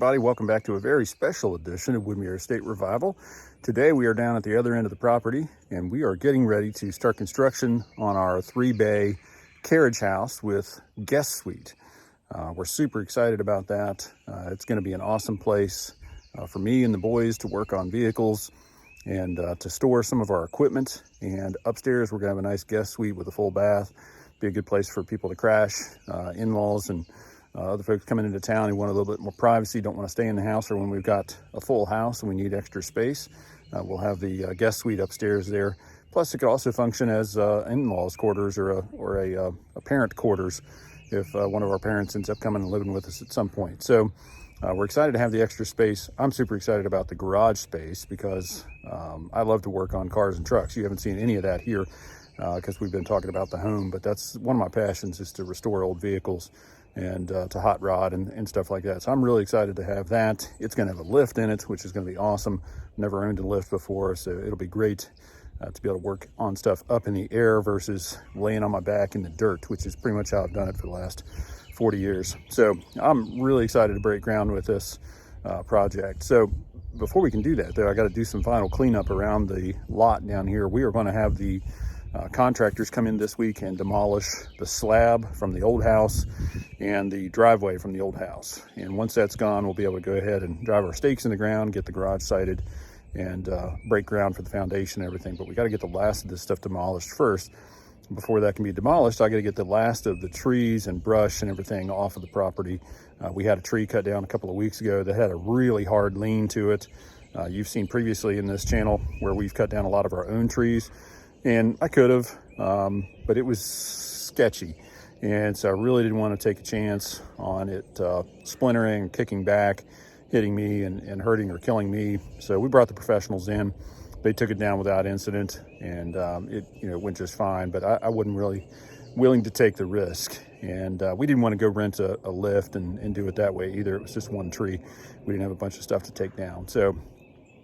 everybody. Welcome back to a very special edition of Woodmere Estate Revival. Today we are down at the other end of the property and we are getting ready to start construction on our 3-bay carriage house with guest suite. We're super excited about that. It's going to be an awesome place for me and the boys to work on vehicles and to store some of our equipment. And upstairs we're going to have a nice guest suite with a full bath. Be a good place for people to crash, in-laws and other folks coming into town who want a little bit more privacy, don't want to stay in the house, or when we've got a full house and we need extra space, we'll have the guest suite upstairs there. Plus, it could also function as in-laws quarters or a parent quarters if one of our parents ends up coming and living with us at some point. So we're excited to have the extra space. I'm super excited about the garage space because I love to work on cars and trucks. You haven't seen any of that here because we've been talking about the home, but that's one of my passions, is to restore old vehicles and to hot rod and stuff like that. So I'm really excited to have that. It's going to have a lift in it, which is going to be awesome. Never owned a lift before, so it'll be great to be able to work on stuff up in the air versus laying on my back in the dirt, which is pretty much how I've done it for the last 40 years. So I'm really excited to break ground with this project. So before we can do that, though, I got to do some final cleanup around the lot down here. We are going to have the contractors come in this week and demolish the slab from the old house and the driveway from the old house. And once that's gone, we'll be able to go ahead and drive our stakes in the ground, get the garage sited, and break ground for the foundation and everything. But we got to get the last of this stuff demolished first. Before that can be demolished, I got to get the last of the trees and brush and everything off of the property. We had a tree cut down a couple of weeks ago that had a really hard lean to it. You've seen previously in this channel where we've cut down a lot of our own trees. And I could have, but it was sketchy. And so I really didn't want to take a chance on it splintering, kicking back, hitting me and hurting or killing me. So we brought the professionals in. They took it down without incident, and it went just fine. But I wasn't really willing to take the risk. And we didn't want to go rent a lift and do it that way either. It was just one tree. We didn't have a bunch of stuff to take down. So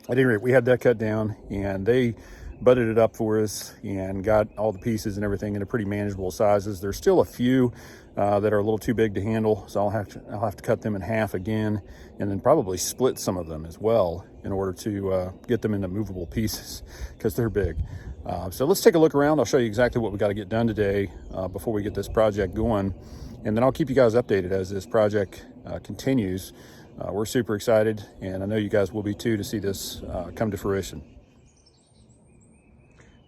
at any rate, we had that cut down, and they butted it up for us and got all the pieces and everything into pretty manageable sizes. There's still a few that are a little too big to handle, so I'll have to cut them in half again, and then probably split some of them as well in order to get them into movable pieces because they're big. So let's take a look around. I'll show you exactly what we got to get done today before we get this project going, and then I'll keep you guys updated as this project continues. We're super excited, and I know you guys will be too, to see this come to fruition.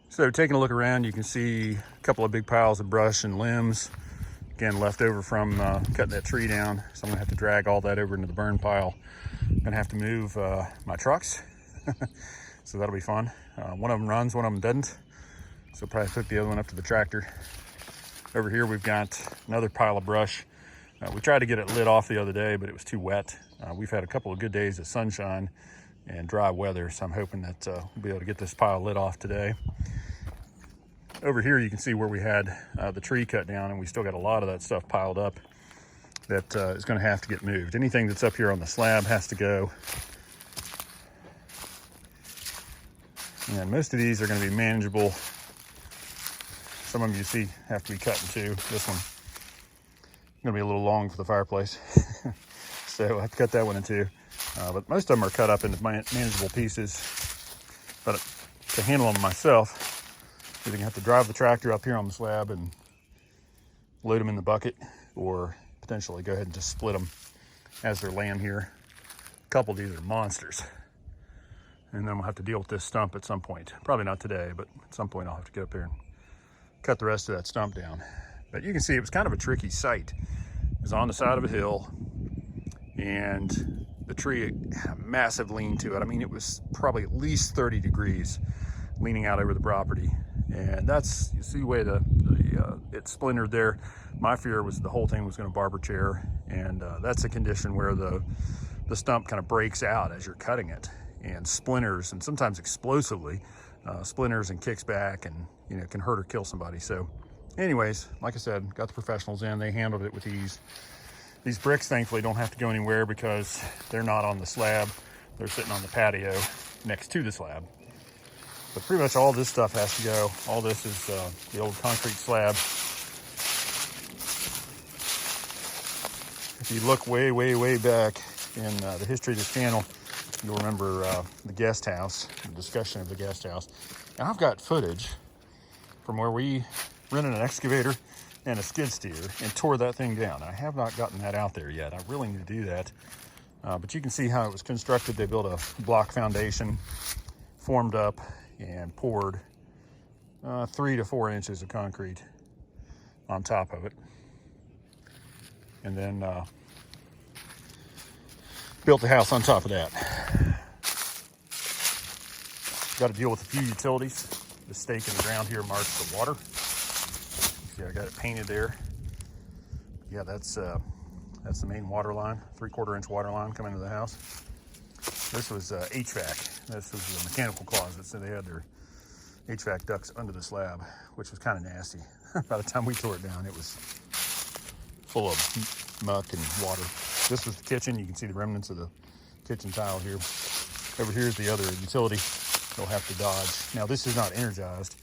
So taking a look around, you can see a couple of big piles of brush and limbs, again, left over from cutting that tree down. So I'm gonna have to drag all that over into the burn pile. I'm gonna have to move my trucks, so that'll be fun. One of them runs, one of them doesn't. So probably took the other one up to the tractor. Over here, we've got another pile of brush. We tried to get it lit off the other day, but it was too wet. We've had a couple of good days of sunshine and dry weather, so I'm hoping that we'll be able to get this pile lit off today. Over here you can see where we had the tree cut down, and we still got a lot of that stuff piled up that is going to have to get moved. Anything that's up here on the slab has to go. And most of these are going to be manageable. Some of them you see have to be cut in two. This one is going to be a little long for the fireplace. So I have to cut that one in two. But most of them are cut up into manageable pieces. But to handle them myself, either gonna have to drive the tractor up here on the slab and load them in the bucket, or potentially go ahead and just split them as they're laying here. A couple of these are monsters. And then we'll have to deal with this stump at some point. Probably not today, but at some point I'll have to get up here and cut the rest of that stump down. But you can see it was kind of a tricky site. It was on the side of a hill, and the tree had a massive lean to it. I mean, it was probably at least 30 degrees leaning out over the property. And that's, you see the way it splintered there. My fear was the whole thing was going to barber chair, and that's a condition where the stump kind of breaks out as you're cutting it and splinters, and sometimes explosively splinters and kicks back, and can hurt or kill somebody. So anyways, like I said, got the professionals in. They handled it with ease. These bricks thankfully don't have to go anywhere because they're not on the slab. They're sitting on the patio next to the slab. But pretty much all this stuff has to go. All this is the old concrete slab. If you look way, way, way back, in the history of this channel, you'll remember the guest house, the discussion of the guest house. And I've got footage from where we rented an excavator and a skid steer and tore that thing down. I have not gotten that out there yet. I really need to do that. But you can see how it was constructed. They built a block foundation, formed up, and poured 3 to 4 inches of concrete on top of it. And then built the house on top of that. Got to deal with a few utilities. The stake in the ground here marks the water. See, I got it painted there. Yeah, that's the main water line, 3/4 inch water line coming into the house. This was HVAC. This was the mechanical closet, so they had their HVAC ducts under the slab, which was kind of nasty. By the time we tore it down, it was full of muck and water. This was the kitchen. You can see the remnants of the kitchen tile here. Over here is the other utility you'll have to dodge. Now, this is not energized,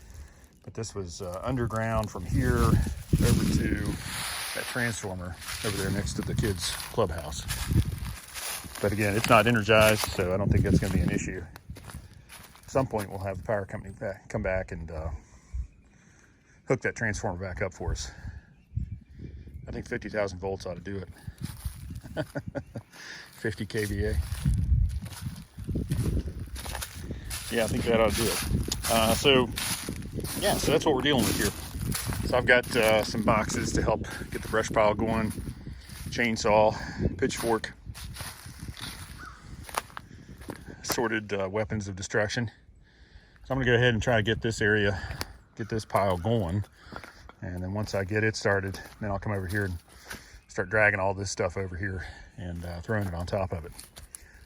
but this was underground from here over to that transformer over there next to the kids' clubhouse. But again, it's not energized, so I don't think that's going to be an issue. At some point, we'll have the power company come back and hook that transformer back up for us. I think 50,000 volts ought to do it. 50 kVA. Yeah, I think that ought to do it. So that's what we're dealing with here. So I've got some boxes to help get the brush pile going, chainsaw, pitchfork, assorted weapons of destruction. So I'm gonna go ahead and try to get this area, get this pile going. And then once I get it started, then I'll come over here and start dragging all this stuff over here and throwing it on top of it.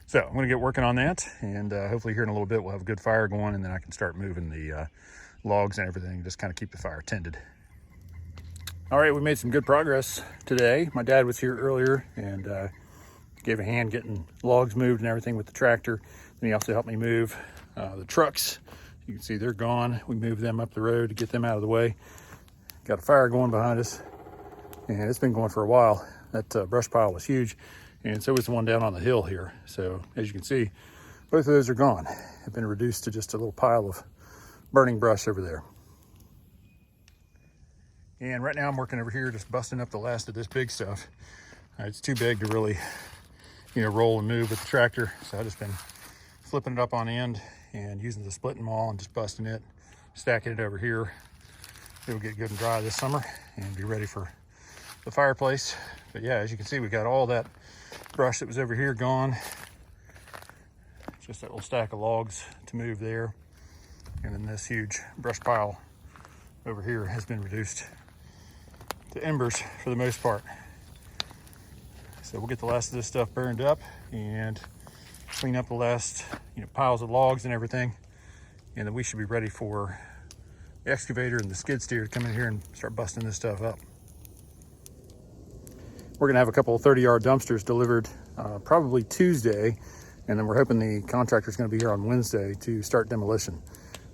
So I'm gonna get working on that, and hopefully here in a little bit we'll have a good fire going, and then I can start moving the logs and everything, just kind of keep the fire tended. All right, we made some good progress today. My dad was here earlier and gave a hand getting logs moved and everything with the tractor. And he also helped me move the trucks. You can see they're gone. We moved them up the road to get them out of the way. Got a fire going behind us, and it's been going for a while. That brush pile was huge, and so was the one down on the hill here. So as you can see, both of those are gone. Have been reduced to just a little pile of burning brush over there. And right now I'm working over here just busting up the last of this big stuff. It's too big to really, roll and move with the tractor. So I've just been flipping it up on end and using the splitting maul and just busting it, stacking it over here. It'll get good and dry this summer and be ready for the fireplace. But yeah, as you can see, we got all that brush that was over here gone. Just that little stack of logs to move there. And then this huge brush pile over here has been reduced to embers for the most part. So we'll get the last of this stuff burned up and clean up the last piles of logs and everything. And then we should be ready for the excavator and the skid steer to come in here and start busting this stuff up. We're gonna have a couple of 30-yard dumpsters delivered probably Tuesday, and then we're hoping the contractor's gonna be here on Wednesday to start demolition.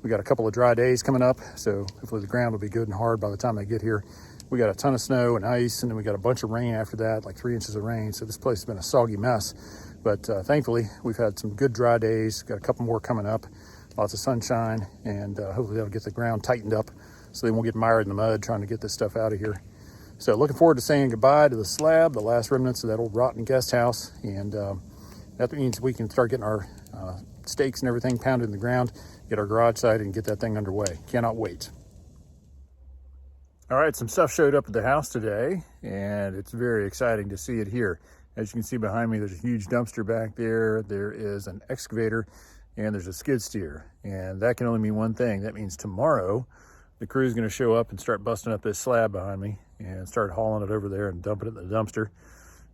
We got a couple of dry days coming up, so hopefully the ground will be good and hard by the time they get here. We got a ton of snow and ice, and then we got a bunch of rain after that, like 3 inches of rain. So this place has been a soggy mess, but thankfully we've had some good dry days. Got a couple more coming up, lots of sunshine, and hopefully that'll get the ground tightened up so they won't get mired in the mud trying to get this stuff out of here. So looking forward to saying goodbye to the slab, the last remnants of that old rotten guest house, and that means we can start getting our stakes and everything pounded in the ground, get our garage site, and get that thing underway. Cannot wait. All right, some stuff showed up at the house today, and it's very exciting to see it here. As you can see behind me, there's a huge dumpster back there. There is an excavator, and there's a skid steer. And that can only mean one thing. That means tomorrow, the crew is going to show up and start busting up this slab behind me and start hauling it over there and dumping it in the dumpster.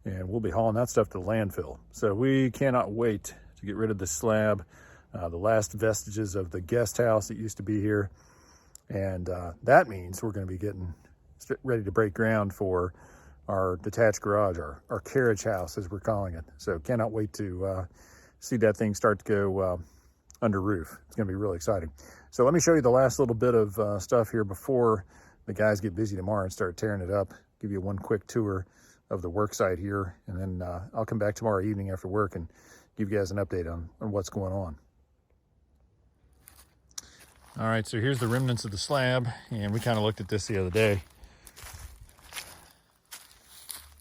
And we'll be hauling that stuff to the landfill. So we cannot wait to get rid of the slab, the last vestiges of the guest house that used to be here. And that means we're going to be getting ready to break ground for our detached garage, our carriage house, as we're calling it. So cannot wait to see that thing start to go under roof. It's going to be really exciting. So let me show you the last little bit of stuff here before the guys get busy tomorrow and start tearing it up. Give you one quick tour of the work site here, and then I'll come back tomorrow evening after work and give you guys an update on what's going on. All right, so here's the remnants of the slab, and we kind of looked at this the other day.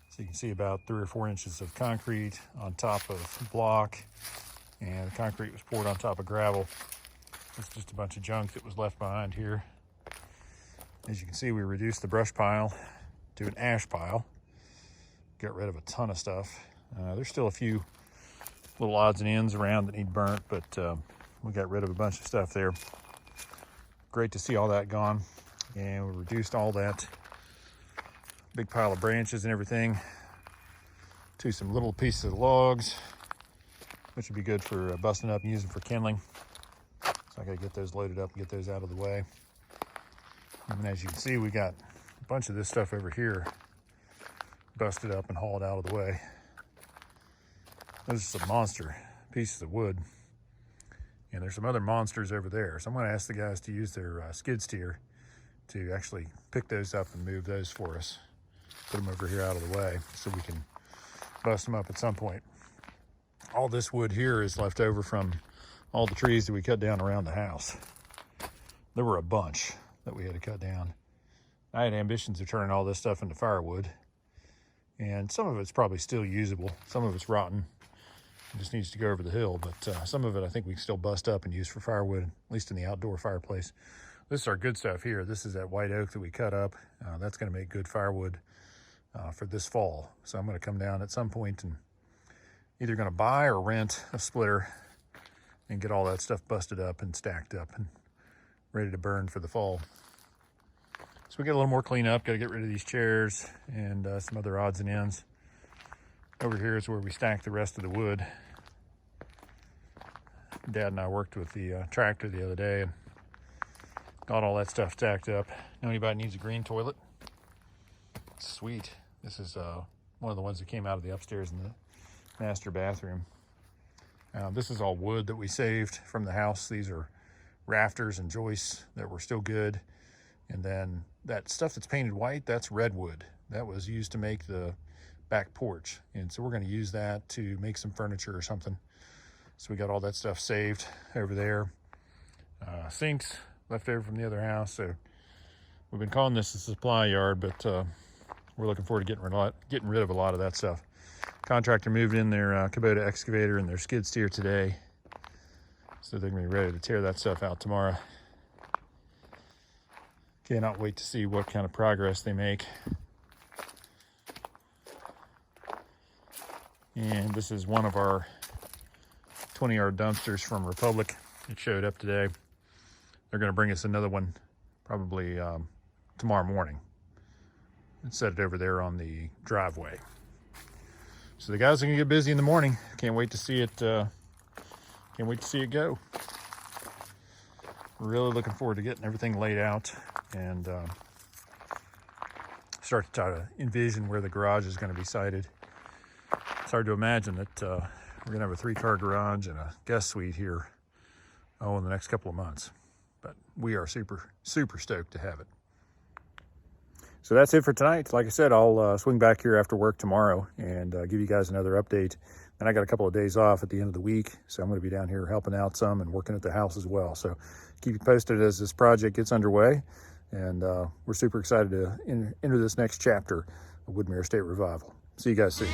So you can see about 3 or 4 inches of concrete on top of block, and the concrete was poured on top of gravel. It's just a bunch of junk that was left behind here. As you can see, we reduced the brush pile to an ash pile. Got rid of a ton of stuff. There's still a few little odds and ends around that need burnt, but we got rid of a bunch of stuff there. Great to see all that gone. And we reduced all that big pile of branches and everything to some little pieces of logs, which would be good for busting up and using for kindling. So I gotta get those loaded up and get those out of the way. And as you can see, we got a bunch of this stuff over here busted up and hauled out of the way. Those are some monster pieces of wood. And there's some other monsters over there. So I'm gonna ask the guys to use their skid steer to actually pick those up and move those for us. Put them over here out of the way so we can bust them up at some point. All this wood here is left over from all the trees that we cut down around the house. There were a bunch that we had to cut down. I had ambitions of turning all this stuff into firewood, and some of it's probably still usable. Some of it's rotten. It just needs to go over the hill, but some of it I think we can still bust up and use for firewood, at least in the outdoor fireplace. This is our good stuff here. This is that white oak that we cut up. That's gonna make good firewood for this fall. So I'm gonna come down at some point and either gonna buy or rent a splitter and get all that stuff busted up and stacked up and ready to burn for the fall. So we get a little more cleanup, gotta get rid of these chairs and some other odds and ends. Over here is where we stack the rest of the wood. Dad and I worked with the tractor the other day and got all that stuff stacked up. Know anybody needs a green toilet? Sweet. This is one of the ones that came out of the upstairs in the master bathroom. This is all wood that we saved from the house. These are rafters and joists that were still good. And then that stuff that's painted white, that's redwood. That was used to make the back porch. And so we're gonna use that to make some furniture or something. So we got all that stuff saved over there. Sinks left over from the other house. So we've been calling this a supply yard, but we're looking forward to getting rid of a lot of that stuff. Contractor moved in their Kubota excavator and their skid steer today. So they're gonna be ready to tear that stuff out tomorrow. Cannot wait to see what kind of progress they make. And this is one of our 20-yard dumpsters from Republic. It showed up today. They're gonna bring us another one probably tomorrow morning and set it over there on the driveway. So the guys are gonna get busy in the morning. Can't wait to see it. Can't wait to see it go. Really looking forward to getting everything laid out and start to try to envision where the garage is going to be sited. It's hard to imagine that we're going to have a 3-car garage and a guest suite here in the next couple of months. But we are super stoked to have it. So that's it for tonight. Like I said, I'll swing back here after work tomorrow and give you guys another update. And I got a couple of days off at the end of the week, so I'm going to be down here helping out some and working at the house as well. So keep you posted as this project gets underway. And we're super excited to enter this next chapter of Woodmere Estate Revival. See you guys soon.